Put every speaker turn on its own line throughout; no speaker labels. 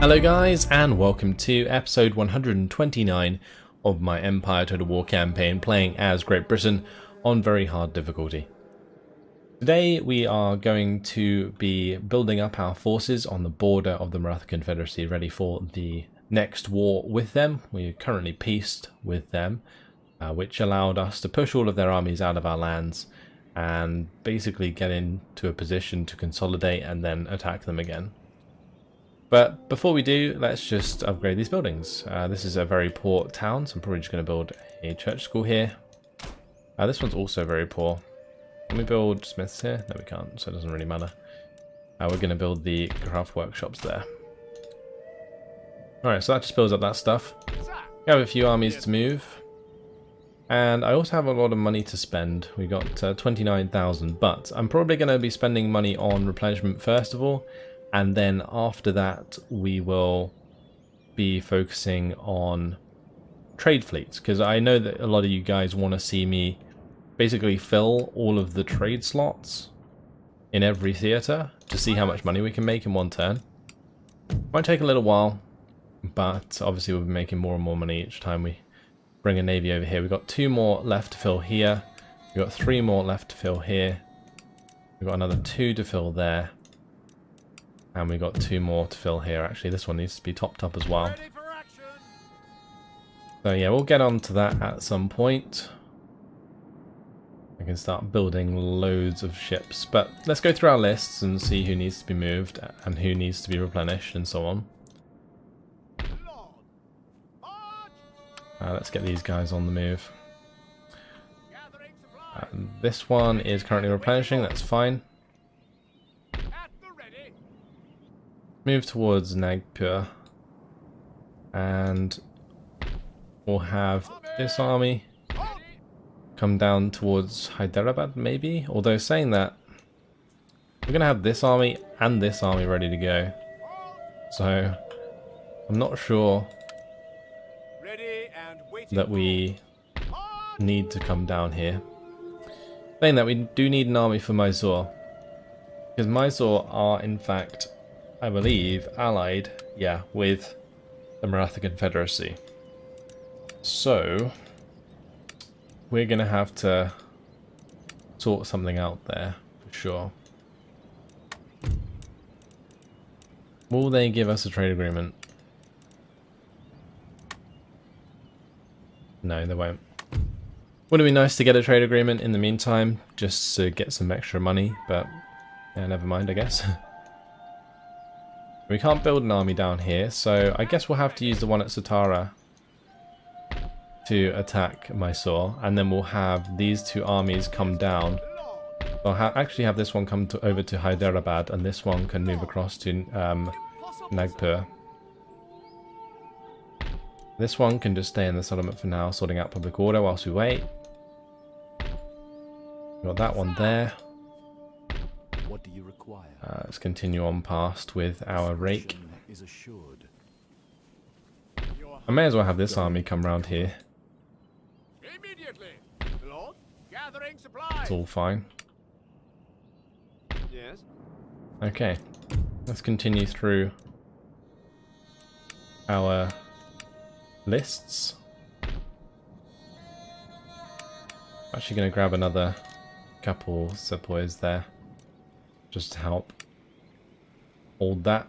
Hello guys, and welcome to episode 129 of my Empire Total War campaign, playing as Great Britain on very hard difficulty. Today we are going to be building up our forces on the border of the Maratha Confederacy, ready for the next war with them. We are currently peaced with them, which allowed us to push all of their armies out of our lands and basically get into a position to consolidate and then attack them again. But before we do, let's just upgrade these buildings. This is a very poor town, so I'm probably just going to build a church school here. This one's also very poor. Can we build smiths here? No, we can't, so it doesn't really matter. We're going to build the craft workshops there. Alright, so that just builds up that stuff. We have a few armies to move. And I also have a lot of money to spend. We got 29,000, but I'm probably going to be spending money on replenishment first of all. And then after that, we will be focusing on trade fleets, because I know that a lot of you guys want to see me basically fill all of the trade slots in every theatre to see how much money we can make in one turn. Might take a little while, but obviously we'll be making more and more money each time we bring a navy over here. We've got 2 more left to fill here. We've got 3 more left to fill here. We've got another 2 to fill there. And we got 2 more to fill here. Actually, this one needs to be topped up as well. So yeah, we'll get on to that at some point. I can start building loads of ships. But let's go through our lists and see who needs to be moved and who needs to be replenished and so on. Let's get these guys on the move. This one is currently replenishing, that's fine. Move towards Nagpur, and we'll have this army come down towards Hyderabad maybe, although saying that, we're going to have this army and this army ready to go, so I'm not sure that we need to come down here. Saying that, we do need an army for Mysore, because Mysore are in fact, I believe, allied, yeah, with the Maratha Confederacy. So, we're going to have to sort something out there, for sure. Will they give us a trade agreement? No, they won't. Would it be nice to get a trade agreement in the meantime, just to get some extra money, but yeah, never mind, I guess. We can't build an army down here, so I guess we'll have to use the one at Satara to attack Mysore, and then we'll have these 2 armies come down. I'll actually have this one come over to Hyderabad, and this one can move across to Nagpur. This one can just stay in the settlement for now, sorting out public order whilst we wait. Got that one there.
What do you require?
Let's continue on past with our rake. I may as well have this army come round here. It's all fine.
Yes.
Okay, let's continue through our lists. I'm actually going to grab another couple sepoys there, just to help hold that.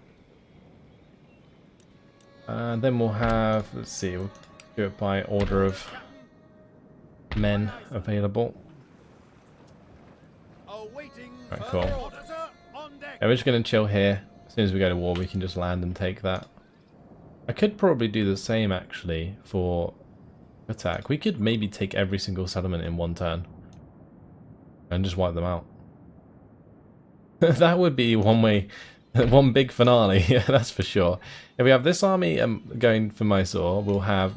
Then we'll have, let's see, we'll do it by order of men available. Right, cool. Yeah, we're just going to chill here. As soon as we go to war, we can just land and take that. I could probably do the same, actually, for attack. We could maybe take every single settlement in one turn and just wipe them out. That would be one big finale, yeah, that's for sure. If we have this army going for Mysore, we'll have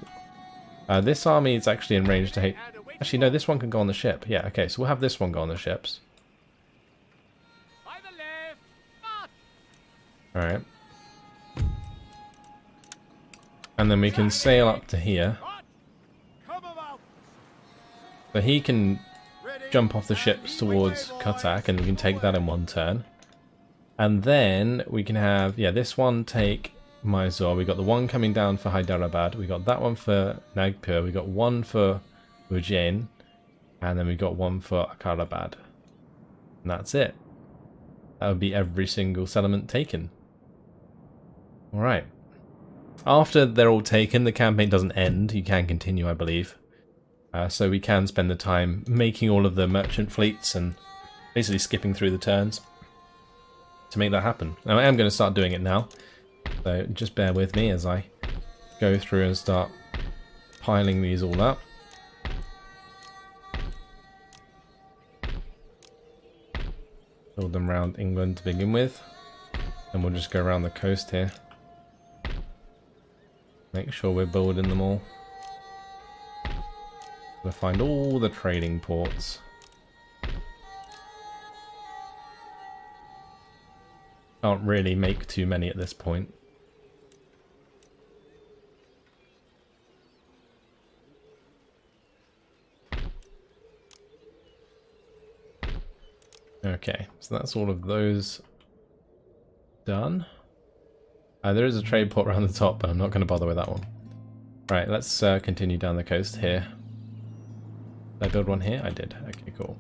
this army is actually in range to hate. Actually, no, this one can go on the ship. Yeah, okay, so we'll have this one go on the ships. Alright. And then we can sail up to here. So he can jump off the ships towards Cuttack, and we can take that in one turn. And then we can have, yeah, this one take might as well. We got the one coming down for Hyderabad. We got that one for Nagpur. We got one for Ujjain. And then we got one for Akarabad. And that's it. That would be every single settlement taken. Alright. After they're all taken, the campaign doesn't end. You can continue, I believe. So we can spend the time making all of the merchant fleets and basically skipping through the turns to make that happen. And I am going to start doing it now. So just bear with me as I go through and start piling these all up. Build them around England to begin with. And we'll just go around the coast here. Make sure we're building them all. We'll find all the trading ports. Can't really make too many at this point. Okay, so that's all of those done. There is a trade port around the top, but I'm not going to bother with that one. Right, let's continue down the coast here. Did I build one here? I did. Okay, cool.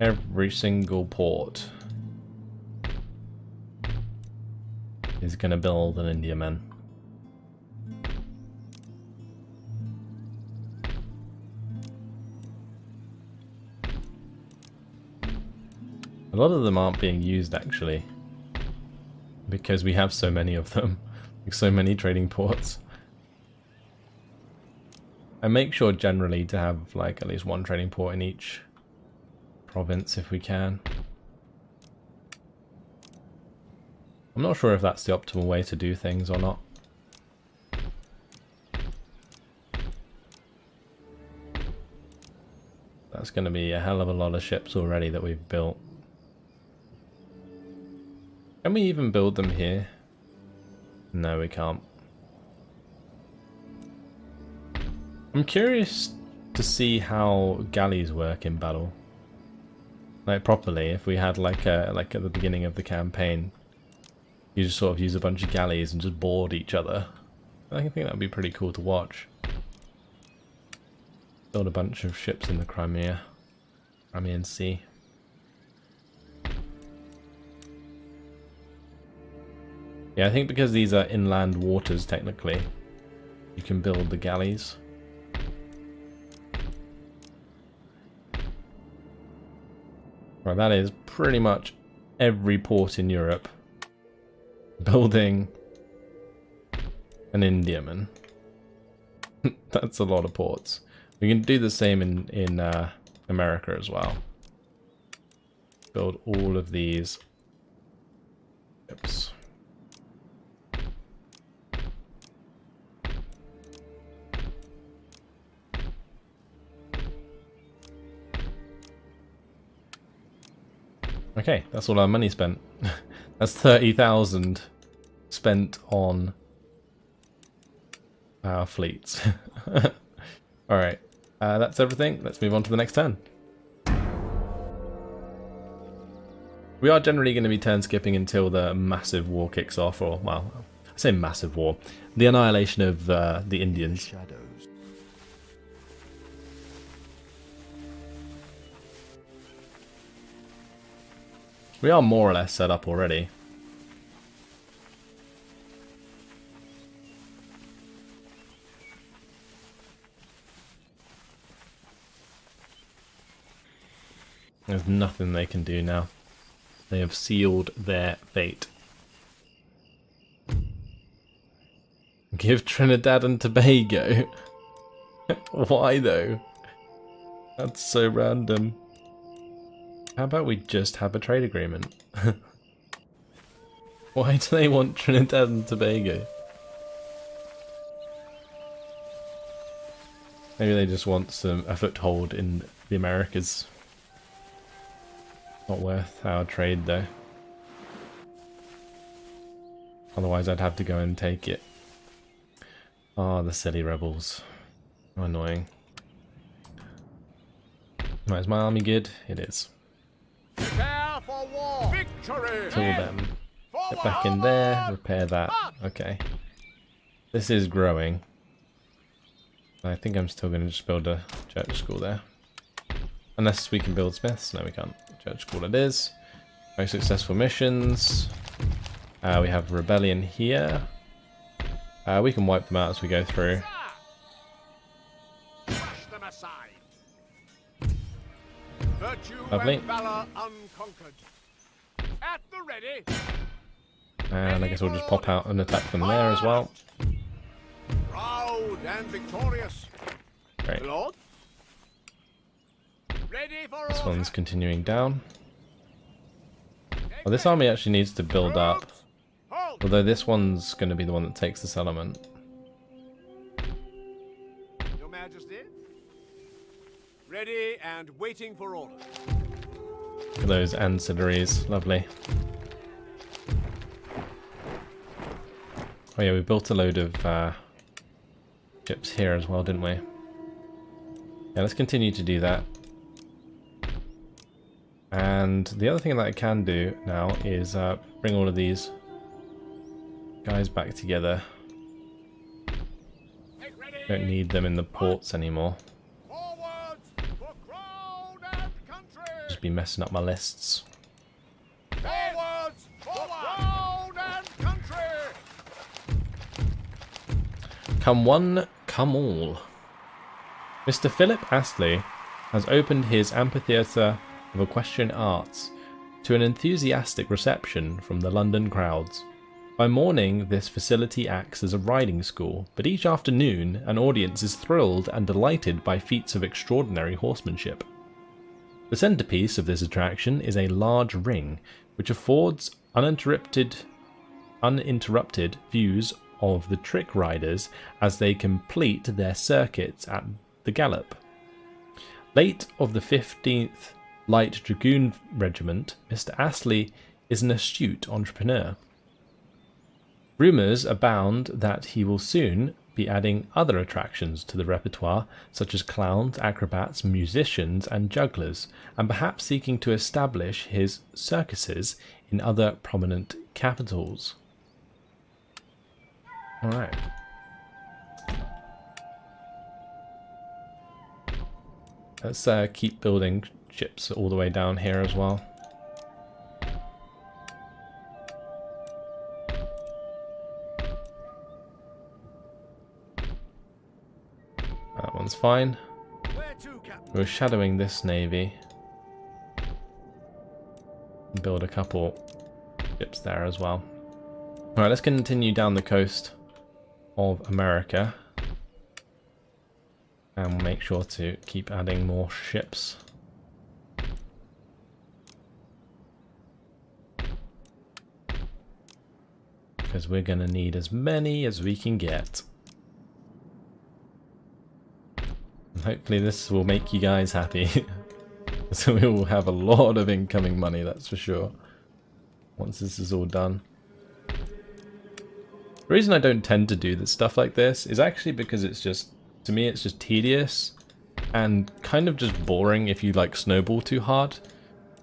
Every single port is going to build an Indiaman. A lot of them aren't being used actually, because we have so many of them, like so many trading ports. I make sure generally to have like at least one trading port in each province if we can. I'm not sure if that's the optimal way to do things or not. That's going to be a hell of a lot of ships already that we've built. Can we even build them here? No, we can't. I'm curious to see how galleys work in battle. Like properly, if we had like at the beginning of the campaign, you just sort of use a bunch of galleys and just board each other. I think that would be pretty cool to watch. Build a bunch of ships in the Crimean Sea. Yeah, I think because these are inland waters technically, you can build the galleys. Right, that is pretty much every port in Europe building an Indiaman. That's a lot of ports. We can do the same in America as well. Build all of these ships. Okay, that's all our money spent. That's 30,000 spent on our fleets. Alright, that's everything. Let's move on to the next turn. We are generally going to be turn skipping until the massive war kicks off, or, well, I say massive war. The annihilation of the Indians.
Shadows.
We are more or less set up already. There's nothing they can do now. They have sealed their fate. Give Trinidad and Tobago. Why though? That's so random. How about we just have a trade agreement? Why do they want Trinidad and Tobago? Maybe they just want a foothold in the Americas. Not worth our trade though. Otherwise I'd have to go and take it. Ah, the silly rebels. How annoying. Right, is my army good? It is.
Prepare for war! Victory!
Kill them.
For
Get back in there, repair that. Okay. This is growing. I think I'm still going to just build a church school there. Unless we can build smiths. No, we can't. Church school it is. Very successful missions. We have rebellion here. We can wipe them out as we go through. Lovely. And I guess we'll just pop out and attack them there as well.
Proud and victorious.
Great.
Lord? Ready for
This
order.
one's continuing down. Well, this army actually needs to build up.
Halt.
Although this one's going to be the one that takes the settlement.
Your Majesty. Ready and waiting for order.
Look at those ancillaries. Lovely. Oh yeah, we built a load of ships here as well, didn't we? Yeah, let's continue to do that. And the other thing that I can do now is bring all of these guys back together.
Take ready.
Don't need them in the ports anymore.
Forwards for crown and country.
Just be messing up my lists.
Forwards for crown and country.
Come one, come all. Mr. Philip Astley has opened his amphitheatre of equestrian arts to an enthusiastic reception from the London crowds. By morning, this facility acts as a riding school, but each afternoon, an audience is thrilled and delighted by feats of extraordinary horsemanship. The centrepiece of this attraction is a large ring, which affords uninterrupted views of the trick riders as they complete their circuits at the gallop. Late of the 15th Light Dragoon Regiment, Mr. Astley is an astute entrepreneur. Rumours abound that he will soon be adding other attractions to the repertoire, such as clowns, acrobats, musicians and jugglers, and perhaps seeking to establish his circuses in other prominent capitals. Alright. Let's keep building ships all the way down here as well. That one's fine.
Where to, Captain?
We're shadowing this navy. Build a couple ships there as well. Alright, let's continue down the coast of America. And we'll make sure to keep adding more ships. Because we're going to need as many as we can get. And hopefully this will make you guys happy. So we will have a lot of incoming money, that's for sure. Once this is all done. The reason I don't tend to do this stuff like this is actually because it's just, to me it's just tedious and kind of just boring if you like snowball too hard.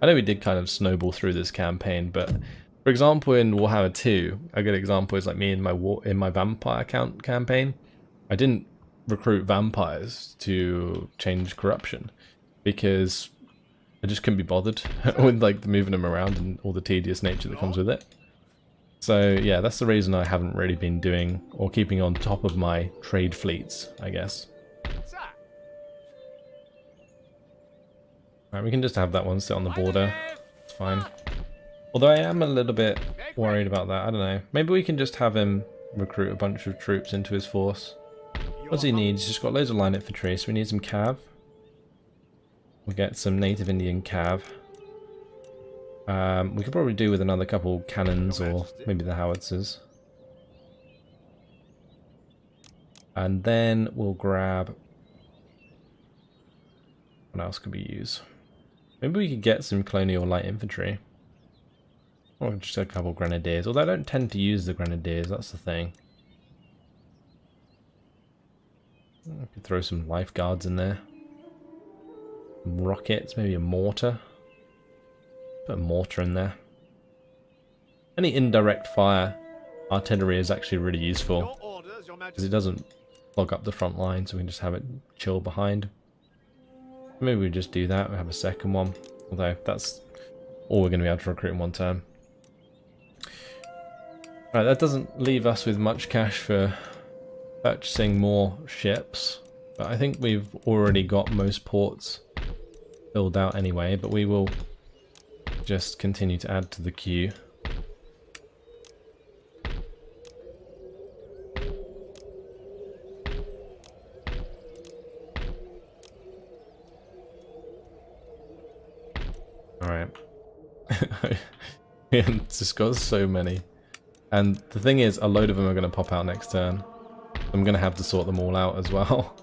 I know we did kind of snowball through this campaign, but for example in Warhammer 2, a good example is like me in my vampire campaign. I didn't recruit vampires to change corruption because I just couldn't be bothered with like moving them around and all the tedious nature that comes with it. So yeah, that's the reason I haven't really been doing or keeping on top of my trade fleets, I guess.
Sir.
Right, we can just have that one sit on the border. It's fine. Although I am a little bit worried about that. I don't know. Maybe we can just have him recruit a bunch of troops into his force. What does he need? He's just got loads of line infantry, so we need some cav. We'll get some native Indian cav. We could probably do with another couple cannons or maybe the howitzers. And then we'll grab... What else could we use? Maybe we could get some colonial light infantry. Or just a couple grenadiers. Although I don't tend to use the grenadiers, that's the thing. I could throw some lifeguards in there. Some rockets, maybe a mortar. Put a mortar in there. any indirect fire artillery is actually really useful,
Your orders, Your
because
Majesty.
it doesn't clog up the front line, so we can just have it chill behind. Maybe we just do that, we have a second one, although that's all we're going to be able to recruit in one term. Right, that doesn't leave us with much cash for purchasing more ships, but I think we've already got most ports filled out anyway, but we will just continue to add to the queue. Alright. It's just got so many. And the thing is, a load of them are going to pop out next turn. I'm going to have to sort them all out as well.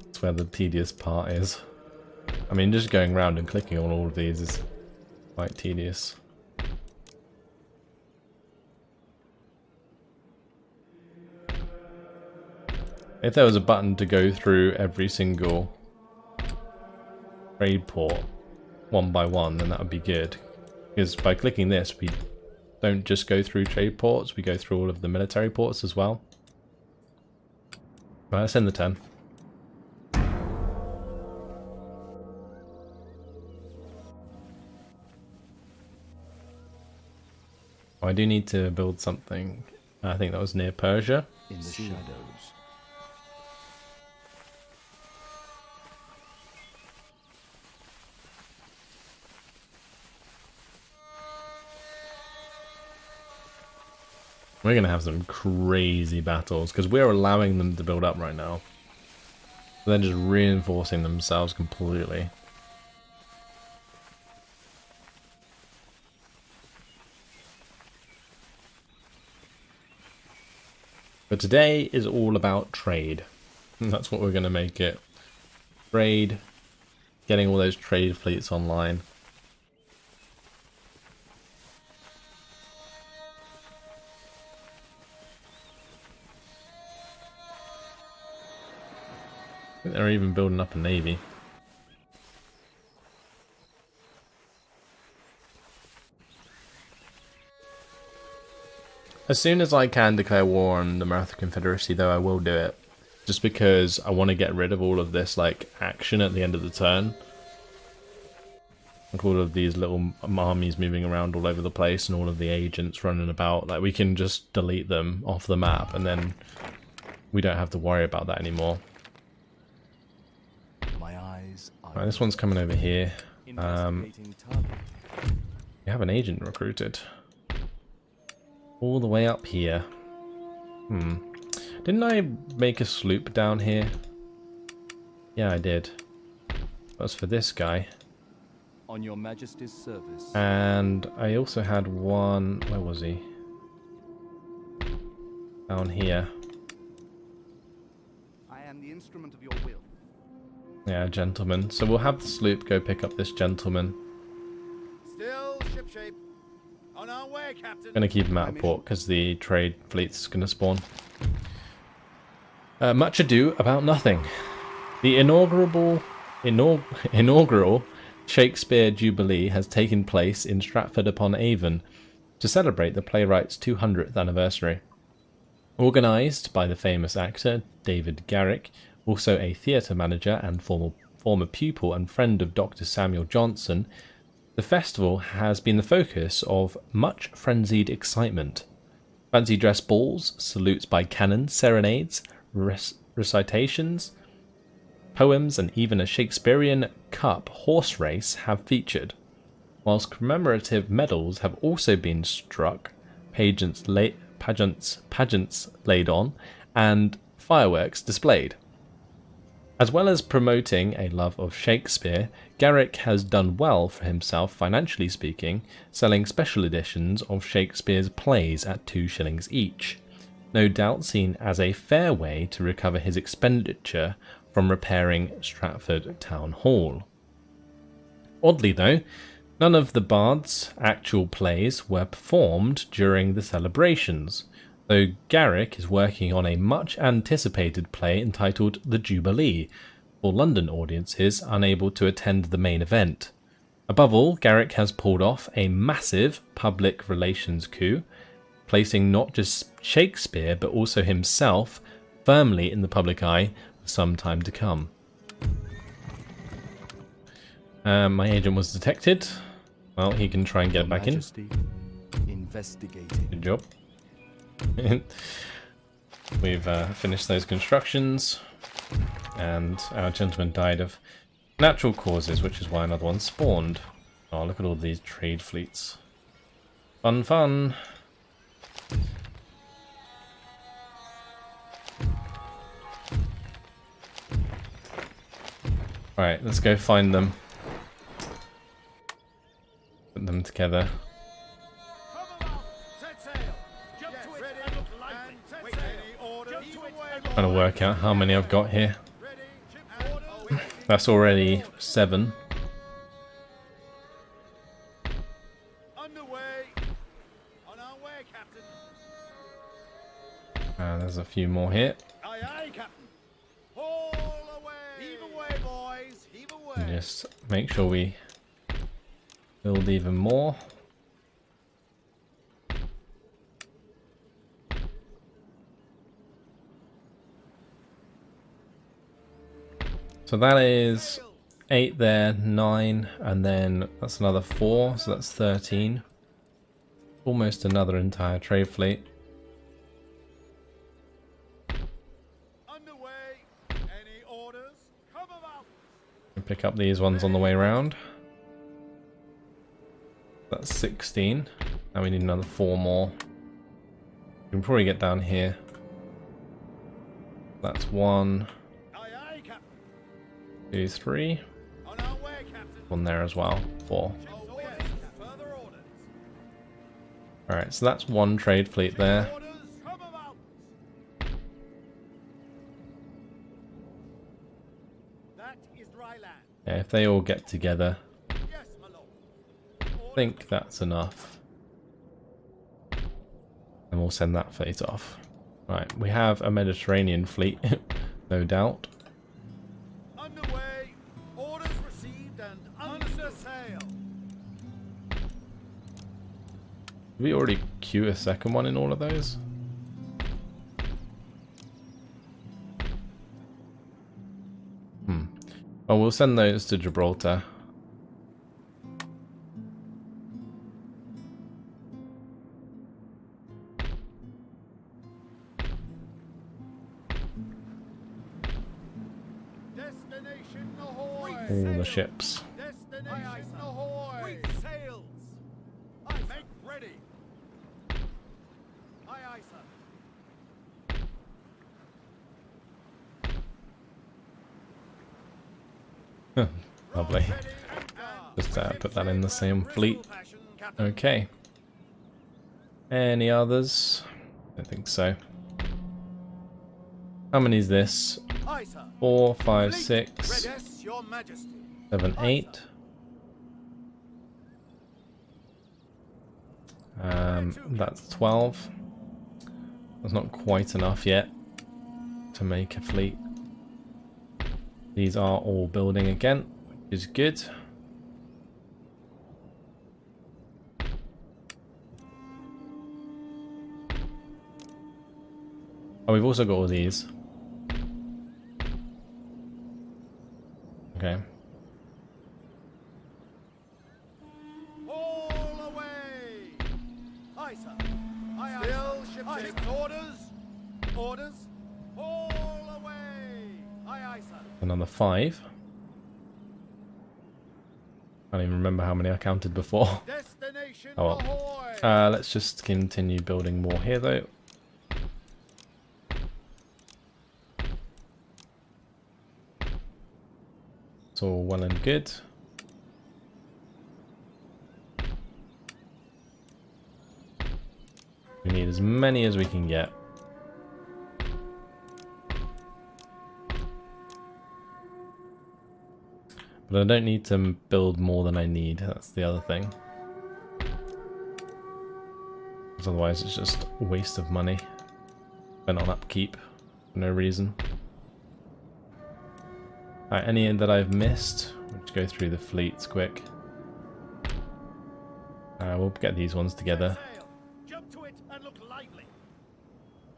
That's where the tedious part is. I mean, just going around and clicking on all of these is quite tedious. If there was a button to go through every single trade port one by one, then that would be good. Because by clicking this, we don't just go through trade ports, we go through all of the military ports as well. Right, let's send the 10. Oh, I do need to build something. I think that was near Persia.
In the shadows.
We're going to have some crazy battles, because we're allowing them to build up right now. They're just reinforcing themselves completely. But today is all about trade. And that's what we're going to make it. Trade, getting all those trade fleets online. I think they're even building up a navy. As soon as I can declare war on the Maratha Confederacy, though, I will do it. Just because I want to get rid of all of this, like, action at the end of the turn. Like all of these little armies moving around all over the place and all of the agents running about. Like, we can just delete them off the map and then we don't have to worry about that anymore.
My eyes are
Right, this one's coming over here.
investigating target.
We have an agent recruited. All the way up here. Didn't I make a sloop down here? Yeah, I did. That's for this guy.
On your Majesty's service.
And I also had one... Where was he? Down here.
I am the instrument of your will.
Yeah, gentleman. So we'll have the sloop go pick up this gentleman.
Still shipshape. On our way, Captain.
Gonna keep him out of port because the trade fleet's gonna spawn. Much ado about nothing. The inaugural Shakespeare Jubilee has taken place in Stratford-upon-Avon to celebrate the playwright's 200th anniversary. Organised by the famous actor David Garrick, also a theatre manager and former pupil and friend of Dr. Samuel Johnson, the festival has been the focus of much frenzied excitement. Fancy dress balls, salutes by cannon, serenades, recitations, poems, and even a Shakespearean Cup horse race have featured, whilst commemorative medals have also been struck, pageants laid on, and fireworks displayed. As well as promoting a love of Shakespeare, Garrick has done well for himself financially speaking, selling special editions of Shakespeare's plays at 2 shillings each, no doubt seen as a fair way to recover his expenditure from repairing Stratford Town Hall. Oddly though, none of the Bard's actual plays were performed during the celebrations, though Garrick is working on a much anticipated play entitled The Jubilee, for London audiences unable to attend the main event. Above all, Garrick has pulled off a massive public relations coup, placing not just Shakespeare but also himself firmly in the public eye for some time to come. My agent was detected. Well, he can try and get back in.
Investigated.
Good job. We've finished those constructions, and our gentleman died of natural causes, which is why another one spawned. Oh, look at all these trade fleets. Fun, fun. Alright, let's go find them. Put them together. Trying to work out how many I've got here. That's already 7. There's a few more here. And just make sure we build even more. So that is 8 there, 9, and then that's another 4, so that's 13. Almost another entire trade fleet. Pick up these ones on the way around. That's 16. Now we need another 4 more. We can probably get down here. That's 1, 2, 3. One there as well. 4. Alright, so that's 1 trade fleet there. Yeah, if they all get together, I think that's enough. And we'll send that fleet off. Right, we have a Mediterranean fleet, no doubt.
Underway, orders received and under sail.
Did we already queue a second one in all of those? Oh, we'll send those to Gibraltar.
Destination ahoy!
All the ships.
Destination ahoy! Reef sails! Make ready! Aye, aye, sir.
Lovely. Just put that in the same fleet. Okay. Any others? I don't think so. How many is this? 4, 5, 6, 7, 8. That's 12. That's not quite enough yet to make a fleet. These are all building again, which is good. Oh, we've also got all these. Okay.
All away! Aye, sir. Aye, aye. Still ship orders. Orders. All away! Aye, aye, sir.
Another 5. I don't even remember how many I counted before.
Destination
Oh well. Let's just continue building more here though. It's all well and good. We need as many as we can get. But I don't need to build more than I need, that's the other thing. Because otherwise it's just a waste of money. Spent on upkeep for no reason. Alright, any that I've missed, we'll just go through the fleets quick. We'll get these ones together.
Sail. Jump to it and look lively.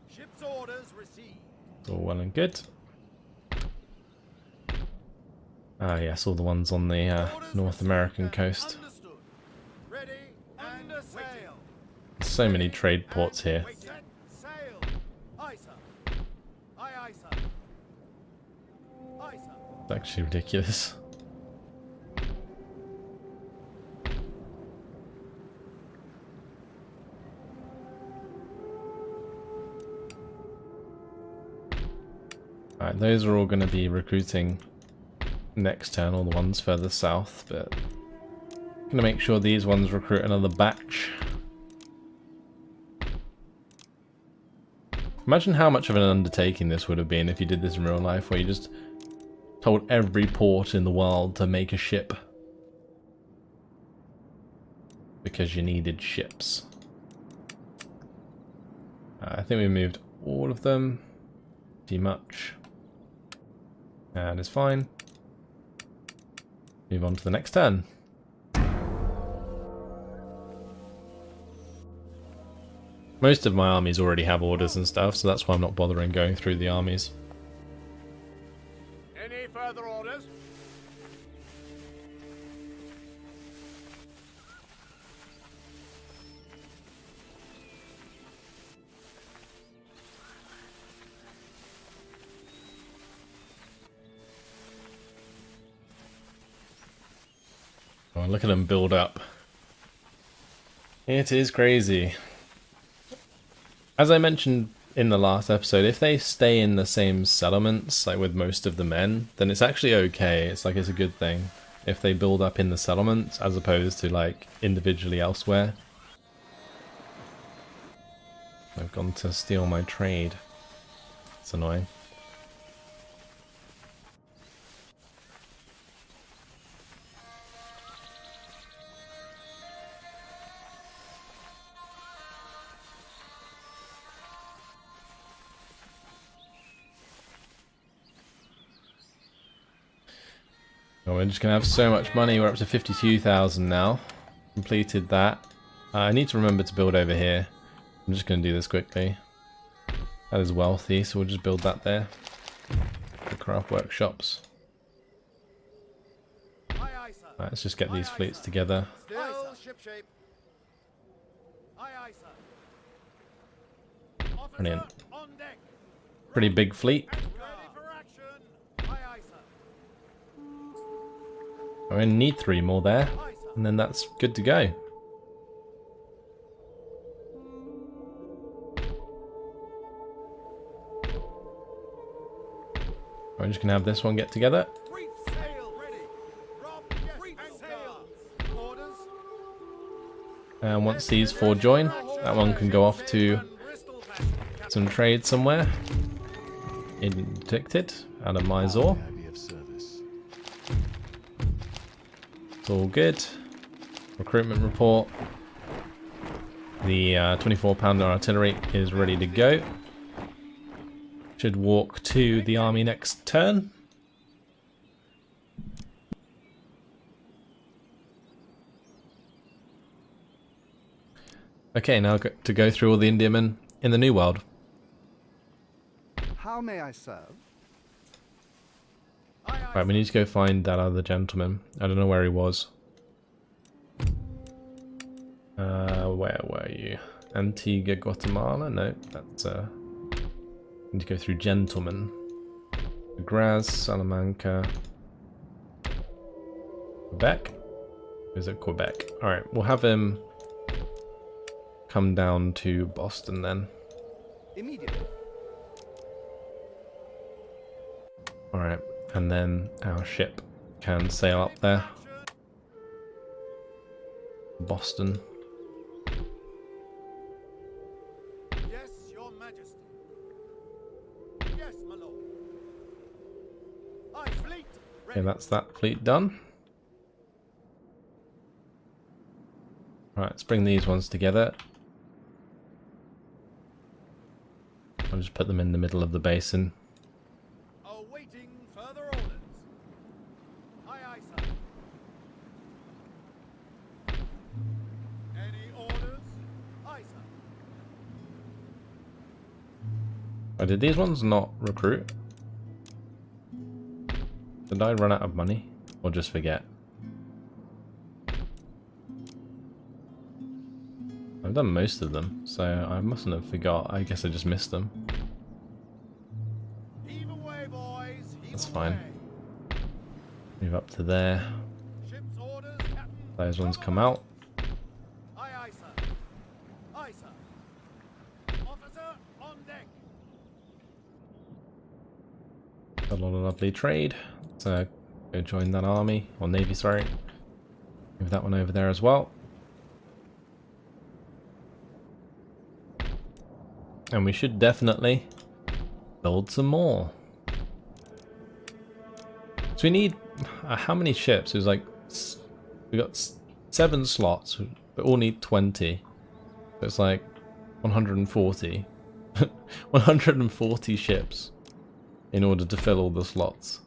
Ship's orders received.
It's all well and good. Ah, yes, all the ones on the
Orders
North
received
American
and
coast.
Understood. Ready and sail.
There's so many trade ports here.
Set sail. Aye, sir. Aye, aye, sir. Aye, sir.
It's actually ridiculous. Alright, those are all going to be recruiting next turn, all the ones further south, but I'm going to make sure these ones recruit another batch. Imagine how much of an undertaking this would have been if you did this in real life, where you just told every port in the world to make a ship. Because you needed ships. I think we moved all of them. Too much. And it's fine. Move on to the next turn. Most of my armies already have orders and stuff, so that's why I'm not bothering going through the armies.
Any further orders?
Oh, look at them build up. It is crazy. As I mentioned in the last episode, if they stay in the same settlements, like with most of the men, then it's actually okay. It's like, it's a good thing. If they build up in the settlements, as opposed to like individually elsewhere. I've gone to steal my trade. It's annoying. Oh, we're just going to have so much money. We're up to 52,000 now. Completed that. I need to remember to build over here. I'm just going to do this quickly. That is wealthy, so we'll just build that there. The craft workshops.
Aye, aye, sir.
Right, let's just get these
Aye, aye,
fleets
sir.
together.
Still shipshape. Aye, aye, sir. Officer
Brilliant.
on deck.
Pretty big fleet.
Ready for action. Aye, aye, sir.
I only need 3 more there,
Aye, sir.
and then that's good to go. We're just going to have this one get together.
Reef sail ready. Rob, yes, reef sails. Orders.
And once these 4 join, that one can go off to some trade somewhere. Interdicted out of Mysore.
May I be of service?
It's all good. Recruitment report. The 24-pounder artillery is ready to go. Should walk to the army next turn. Okay, now to go through all the Indiamen in the New World.
How may I serve?
Right, we need to go find that other gentleman. I don't know where he was. Where were you? Antigua, Guatemala? No, that's need to go through gentlemen. Graz, Salamanca, Quebec. Or is it Quebec? All right, we'll have him come down to Boston then.
Immediately.
All right, and then our ship can sail up there. Boston.
Yes, your majesty. Yes, my lord. Aye, fleet.
Okay, that's that fleet done. Right, let's bring these ones together. I'll just put them in the middle of the basin.
Awaiting further orders. Aye, aye, sir.
Oh, did these ones not recruit? Did I run out of money? Or just forget? I've done most of them, so I mustn't have forgot. I guess I just missed them.
Heave away, boys. Heave
That's
away.
fine. Move up to there.
Ship's orders, Captain.
Those ones come out.
Aye, aye, sir. Aye, sir. Officer, on deck.
A lot of lovely trade. So go join that army, or navy, sorry. Move that one over there as well. And we should definitely build some more. So we need, how many ships? It was like, we got 7 slots, we all need 20. So it's like 140. 140 ships in order to fill all the slots.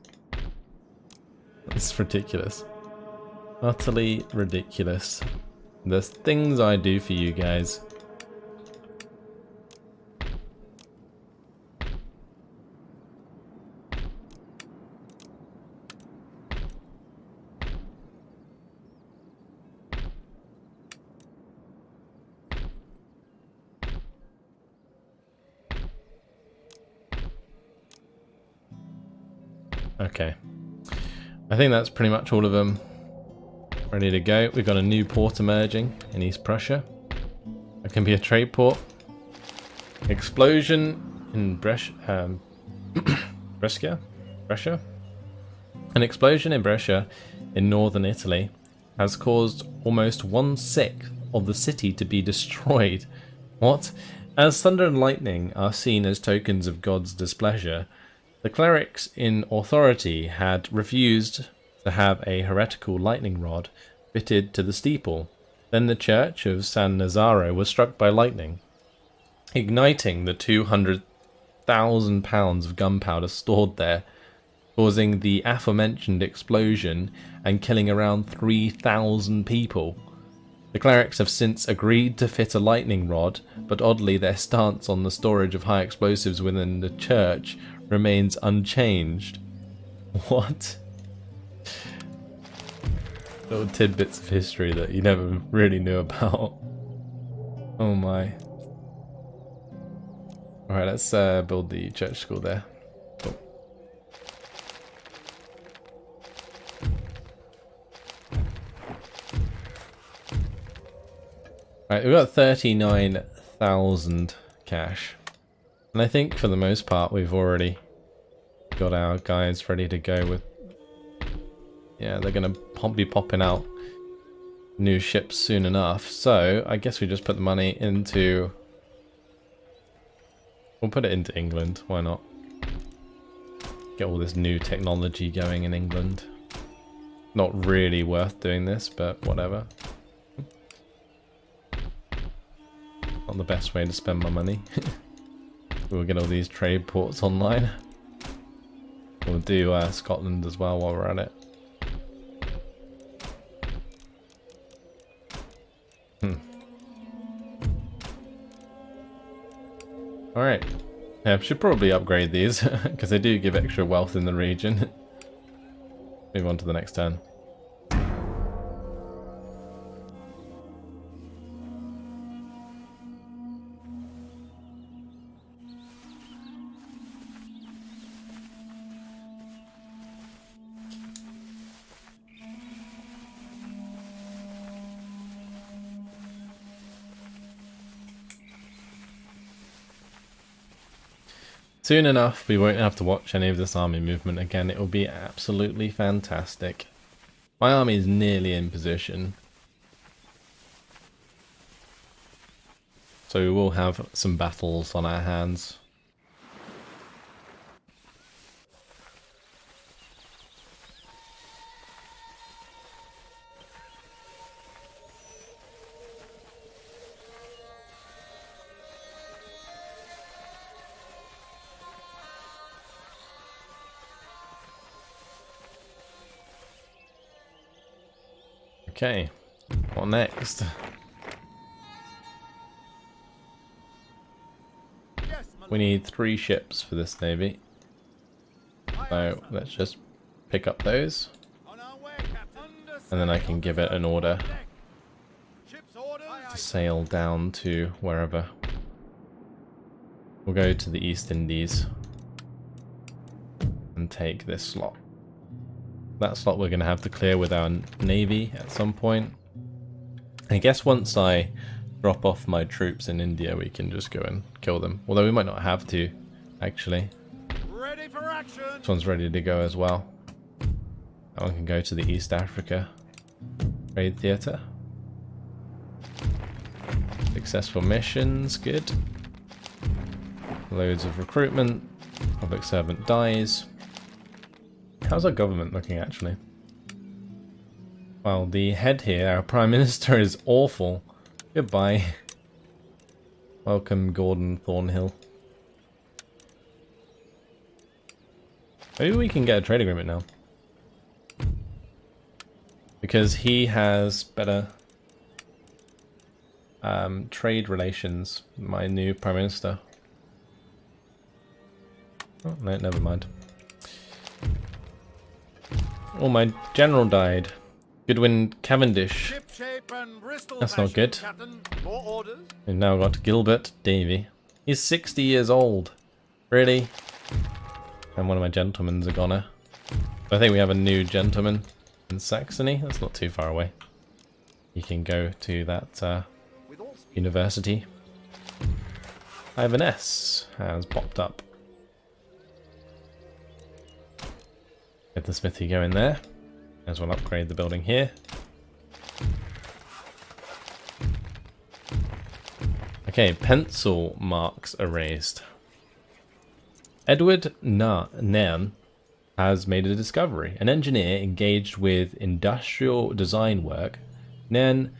That's ridiculous. Utterly ridiculous. There's things I do for you guys. Okay, I think that's pretty much all of them ready to go. We've got a new port emerging in East Prussia. It can be a trade port. Explosion in Brescia. An explosion in Brescia in northern Italy has caused almost 1/6 of the city to be destroyed. What? As thunder and lightning are seen as tokens of God's displeasure, the clerics in authority had refused to have a heretical lightning rod fitted to the steeple. Then the church of San Nazaro was struck by lightning, igniting the 200,000 pounds of gunpowder stored there, causing the aforementioned explosion and killing around 3,000 people. The clerics have since agreed to fit a lightning rod, but oddly their stance on the storage of high explosives within the church remains unchanged. What? Little tidbits of history that you never really knew about. Oh my. Alright, let's build the church school there. Cool. Alright, we've got 39,000 cash. And I think for the most part we've already got our guys ready to go with... Yeah, they're going to be popping out new ships soon enough. So I guess we just put the money into... We'll put it into England, why not? Get all this new technology going in England. Not really worth doing this, but whatever. Not the best way to spend my money. We'll get all these trade ports online. We'll do Scotland as well while we're at it. Alright. Yeah, should probably upgrade these, because they do give extra wealth in the region. Move on to the next turn. Soon enough, we won't have to watch any of this army movement again. It will be absolutely fantastic. My army is nearly in position. So we will have some battles on our hands. Okay, what next?
Yes, my
we need 3 ships for this navy. So let's just pick up those.
On our way, Captain.
And then I can give it an order
Ship's orders.
to sail down to wherever. We'll go to the East Indies and take this slot. That slot we're going to have to clear with our navy at some point. I guess once I drop off my troops in India, we can just go and kill them. Although we might not have to, actually.
Ready for action.
This one's ready to go as well. That one can go to the East Africa Trade Theatre. Successful missions, good. Loads of recruitment. Public servant dies. How's our government looking, actually? Well, the head here, our Prime Minister, is awful. Goodbye. Welcome, Gordon Thornhill. Maybe we can get a trade agreement now. Because he has better trade relations, my new Prime Minister. Oh, no, never mind. Oh, my general died. Goodwin Cavendish.
Ship shape and Bristol
That's not
fashion,
good.
Captain. More orders.
We've now got Gilbert Davy. He's 60 years old. Really? And one of my gentlemen's a goner. I think we have a new gentleman in Saxony. That's not too far away. You can go to that university. Ivan S has popped up. Get the smithy going there. As well upgrade the building here. Okay, pencil marks erased. Edward Nairn has made a discovery. An engineer engaged with industrial design work, Nairn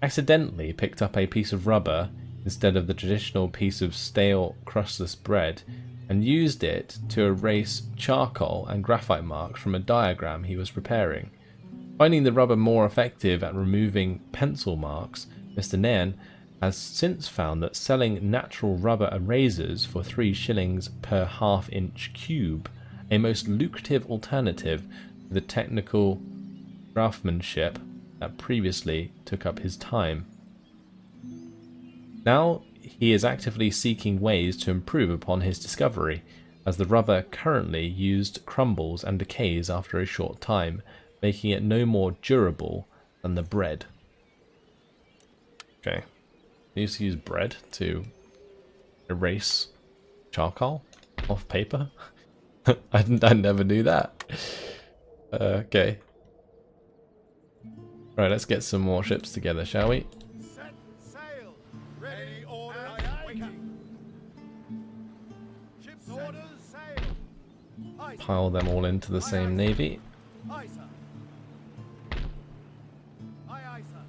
accidentally picked up a piece of rubber instead of the traditional piece of stale crustless bread and used it to erase charcoal and graphite marks from a diagram he was preparing. Finding the rubber more effective at removing pencil marks, Mr. Nairn has since found that selling natural rubber erasers for 3 shillings per half-inch cube, a most lucrative alternative to the technical craftsmanship that previously took up his time. Now he is actively seeking ways to improve upon his discovery, as the rubber currently used crumbles and decays after a short time, making it no more durable than the bread. Okay. I used to use bread to erase charcoal off paper. I never knew that. Okay. Right, let's get some more ships together, shall we?
Set sail. Ready orders. Waiting. Ship's orders. Sail. Aye, sir.
Pile them all into the same navy.
Aye, sir. Aye, aye, sir.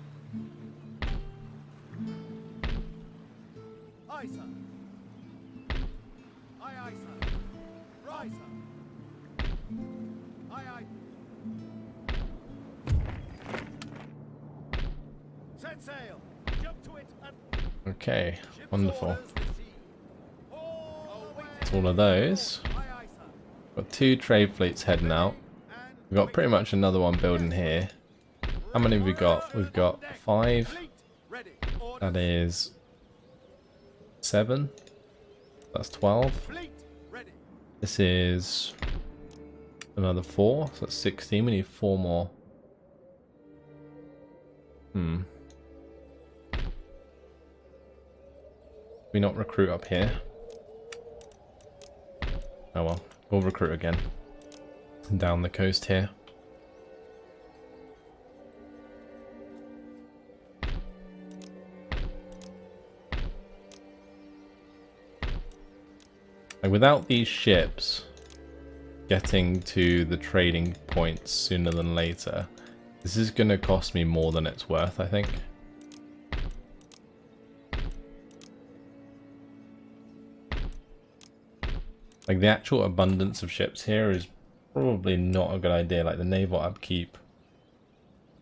Aye, sir. Aye, aye, sir. Right, sir. Aye, aye. Set sail. Jump to it and
Okay,
ship's
wonderful.
orders received. All away.
That's all of those.
Aye, aye, sir.
Got 2 trade fleets heading out.
And
We've got pretty much another one building here. How many have we got? We've got 5.
fleet ready.
That is 7. That's 12.
Fleet ready.
This is another 4. So that's 16. We need 4 more. We not recruit up here? Oh well, we'll recruit again. Down the coast here. Like without these ships getting to the trading points sooner than later, this is going to cost me more than it's worth, I think. Like the actual abundance of ships here is probably not a good idea. Like the naval upkeep,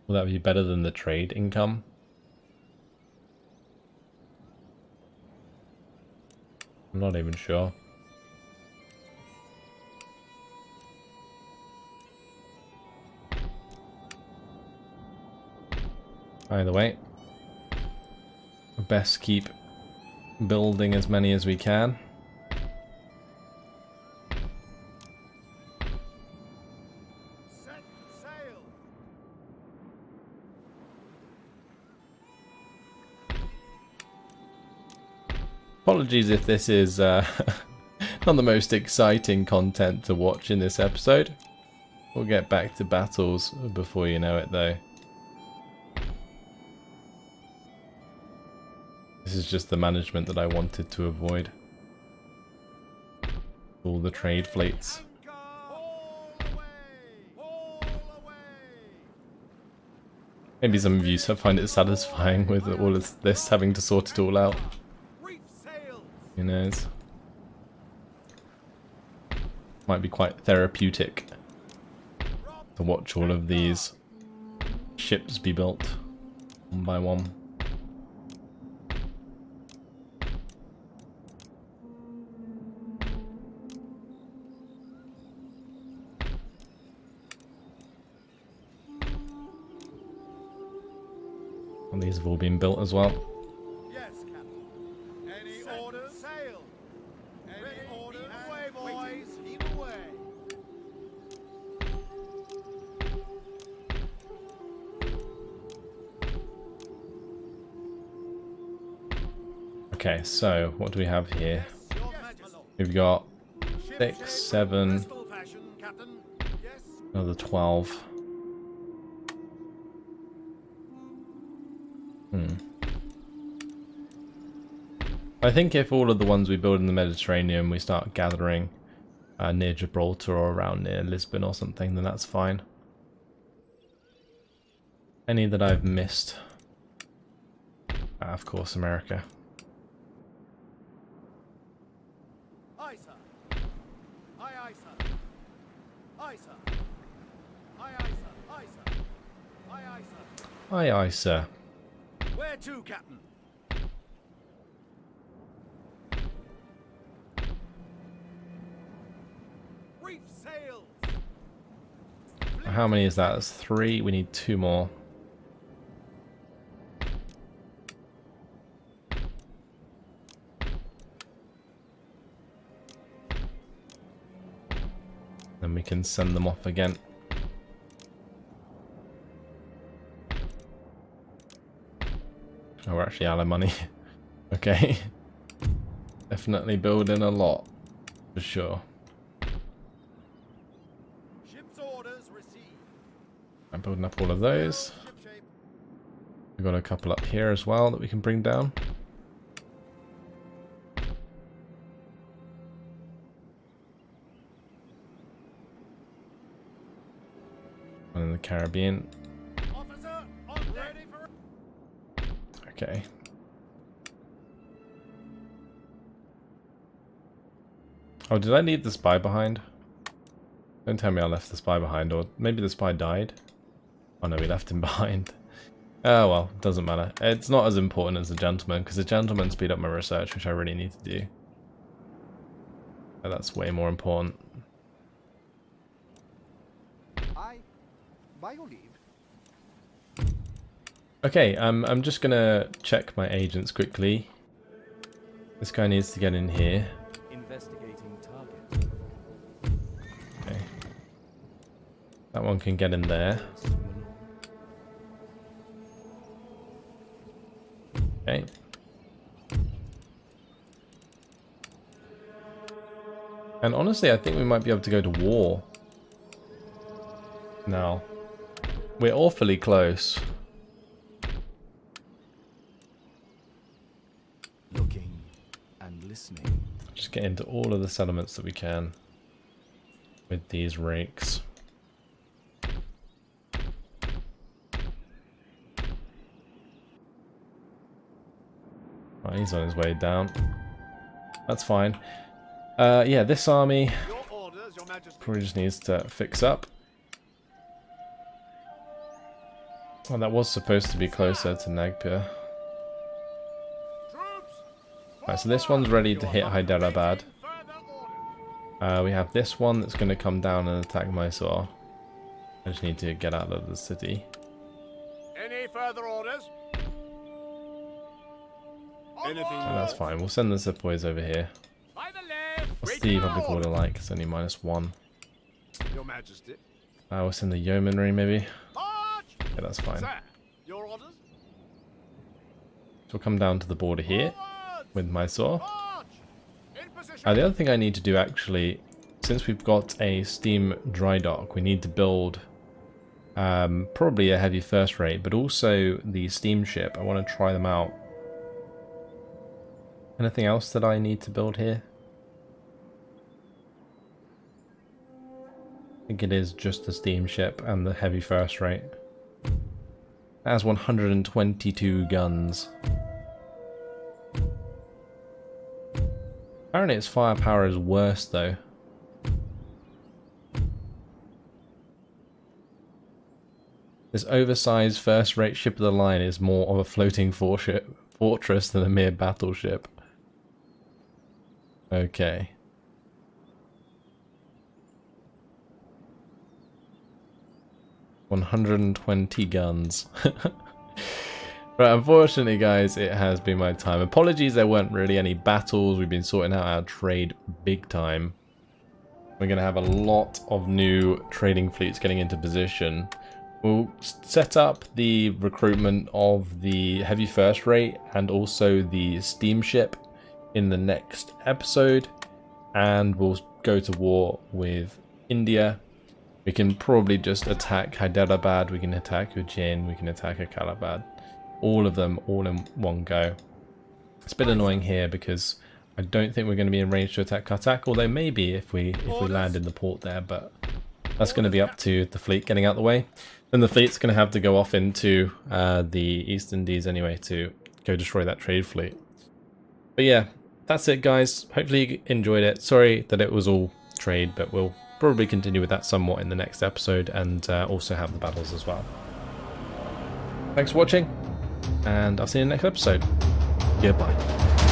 will that be better than the trade income? I'm not even sure. Either way, best keep building as many as we can.
Set sail.
Apologies if this is not the most exciting content to watch in this episode. We'll get back to battles before you know it though. This is just the management that I wanted to avoid. All the trade fleets.
All away. All away.
Maybe some of you find it satisfying with all of this having to sort it all out.
Reef sails.
Who knows? Might be quite therapeutic to watch all of these ships be built one by one. And these have all been built as well.
Yes, Captain. Any orders? Sail. Any orders? Away, boys. Heave away.
Okay, so what do we have here?
Your Majesty.
We've got
Ship
6,
shape,
7,
Bristol fashion, Captain. Yes.
another 12. I think if all of the ones we build in the Mediterranean we start gathering near Gibraltar or around near Lisbon or something, then that's fine. Any that I've missed? Of course, America.
Aye, sir. Aye, aye, sir. Aye, sir. Aye, aye, sir. Aye, sir. Aye, aye, sir.
Aye, aye, sir.
Where to, Captain? Reef sails.
How many is that? That's 3. We need 2 more. Then we can send them off again. Oh, we're actually out of money. Okay. Definitely building a lot. For sure.
Ship's orders received.
I'm building up all of those.
Ship shape.
We've got a couple up here as well that we can bring down. One in the Caribbean.
Officer, on ready for.
Okay. Oh, did I leave the spy behind? Don't tell me I left the spy behind, or maybe the spy died. Oh no, we left him behind. Oh well, doesn't matter. It's not as important as the gentleman, because the gentleman speed up my research, which I really need to do. Oh, that's way more important.
By your leave.
Okay, I'm just gonna check my agents quickly. This guy needs to get in here.
Investigating target.
Okay. That one can get in there. Okay. And honestly, I think we might be able to go to war now. We're awfully close.
Looking and listening.
Just get into all of the settlements that we can with these rakes. Right, he's on his way down. That's fine. Yeah, this army
Your orders, Your Majesty.
probably just needs to fix up. Well, that was supposed to be closer to Nagpur.
Troops,
Right, so this one's ready to hit Hyderabad. We have this one that's going to come down and attack Mysore. I just need to get out of the city.
Any further orders? Anything
And that's fine. We'll send the sepoys over here.
By the left.
What's the public order like? It's only -1.
Your Majesty.
We'll send the yeomanry maybe.
March!
Yeah, that's fine.
Sir, your orders?
So we'll come down to the border here
Forward!
with Mysore.
March! In position.
The other thing I need to do actually, since we've got a steam dry dock, we need to build probably a heavy first rate, but also the steamship. I want to try them out. Anything else that I need to build here? I think it is just the steamship and the heavy first rate. It has 122 guns. Apparently its firepower is worse though. This oversized first-rate ship of the line is more of a floating fortress than a mere battleship. Okay. $120 guns. But unfortunately, guys, it has been my time. Apologies, there weren't really any battles. We've been sorting out our trade big time. We're going to have a lot of new trading fleets getting into position. We'll set up the recruitment of the heavy first rate and also the steamship in the next episode, and we'll go to war with India. We can probably just attack Hyderabad, we can attack Ujjain, we can attack Akalabad. All of them all in one go. It's a bit annoying here because I don't think we're going to be in range to attack Cuttack, although maybe if we land in the port there, but that's going to be up to the fleet getting out the way. Then the fleet's going to have to go off into the East Indies anyway to go destroy that trade fleet. But yeah, that's it guys. Hopefully you enjoyed it. Sorry that it was all trade, but we'll probably continue with that somewhat in the next episode and also have the battles as well. Thanks for watching, and I'll see you in the next episode. Goodbye.